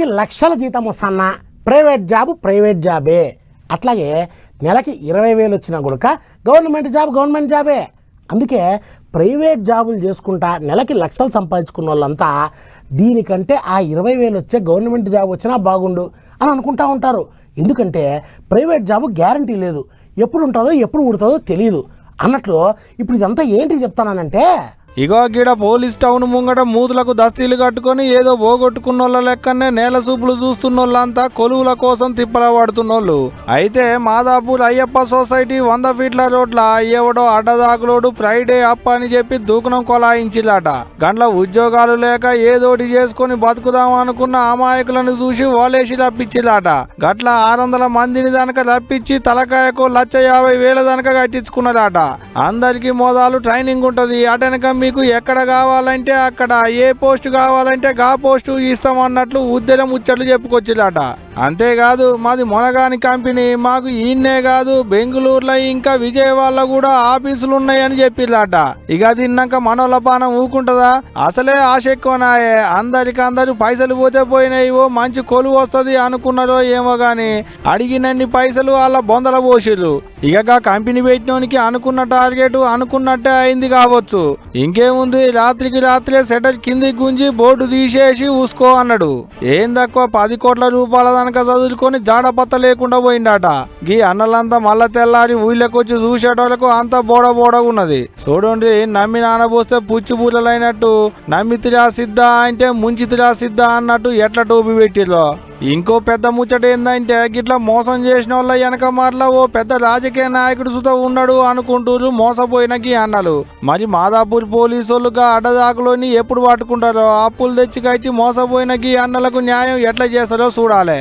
నెలకి లక్షల జీతం వస్తున్నా ప్రైవేట్ జాబే. అట్లాగే నెలకి 20,000 వచ్చినా కూడా గవర్నమెంట్ జాబే. అందుకే ప్రైవేట్ జాబులు చేసుకుంటా నెలకి లక్షలు సంపాదించుకున్న వాళ్ళంతా దీనికంటే ఆ 20,000 వచ్చే గవర్నమెంట్ జాబ్ వచ్చినా బాగుండు అని అనుకుంటా ఉంటారు. ఎందుకంటే ప్రైవేట్ జాబు గ్యారంటీ లేదు, ఎప్పుడు ఉంటుందో ఎప్పుడు ఉడుతుందో తెలియదు అన్నట్లు. ఇప్పుడు ఇదంతా ఏంటి చెప్తానంటే, ఇగో గిడ పోలీస్ టౌన్ ముంగట మూతులకు దస్తీలు కట్టుకొని ఏదో పోగొట్టుకున్నోళ్ళ లెక్కనే నేల సూపులు చూస్తున్నోళ్ళంతా కొలువుల కోసం తిప్పల పడుతున్నోళ్ళు. అయితే మాదాపూర్ అయ్యప్ప సొసైటీ 100 ఫీట్ల రోడ్ల ఎవడో అడ్డదాకులోడు ఫ్రైడే అప్ అని చెప్పి దూకునం కొలాయించిలాట. గంట్ల ఉద్యోగాలు లేక ఏదోటి చేసుకొని బతుకుదాం అనుకున్న అమాయకులను చూసి ఓలేసి రప్పించిలాట. గట్ల 600 మందిని దనక రప్పించి తలకాయకు 150,000 దనక కట్టించుకున్నారట. అందరికి మోదాలు ట్రైనింగ్ ఉంటది, అటెనక మీకు ఎక్కడ కావాలంటే అక్కడ, ఏ పోస్టు కావాలంటే గా పోస్టు ఇస్తామన్నట్లు ఉద్యోగం ముచ్చట్లు చెప్పుకొచ్చిలాట. అంతేకాదు మాది మొనగాని కంపెనీ, మాకు ఈయన్నే కాదు బెంగళూరులో ఇంకా విజయవాడలో కూడా ఆఫీసులు ఉన్నాయని చెప్పిలాట. ఇక తిన్నాక మనోళ్ళ పానం ఊకుంటదా? అసలే ఆశ ఎక్కువనాయే. అందరు పైసలు పోతే పోయినాయి, ఓ మంచి కొలువు వస్తుంది అనుకున్నారో ఏమో గాని అడిగినన్ని పైసలు వాళ్ళ బొందల పోసిర్రు. ఇక కంపెనీ పెట్టినోనికి అనుకున్న టార్గెట్ అనుకున్నట్టే అయింది కావచ్చు. ఇంకేముంది, రాత్రికి రాత్రే సెటర్ కిందికి గుంజి బోర్డు తీసేసి ఊసుకో అన్నాడు. ఏం తక్కువ 10 కోట్ల రూపాయల దనక చదువుకొని జాడపత్త లేకుండా పోయిండట. గీ అన్నలంతా మళ్ళా తెల్లారి ఊళ్ళకొచ్చి చూసేటోళ్లకు అంతా బోడబోడగున్నది. చూడండి, నమ్మి నానబోస్తే పుచ్చి బూలలైనట్టు నమ్మితిరా సిద్ధ అంటే ముంచితిరా సిద్ధ అన్నట్టు ఎట్లా టోపి పెట్టిర్రో. ఇంకో పెద్ద ముచ్చట ఏందంటే, గిట్లా మోసం చేసిన వాళ్ళ వెనక మార్ల ఓ పెద్ద రాజకీయ నాయకుడు సుతా ఉన్నాడు అనుకుంటూ మోసపోయిన గీ అన్నలు. మరి మాదాపూర్ పోలీసులుగా అడ్డదాకులోని ఎప్పుడు పట్టుకుంటారో, అప్పులు తెచ్చి కట్టి మోసపోయిన గీ అన్నలకు న్యాయం ఎట్లా చేస్తారో చూడాలి.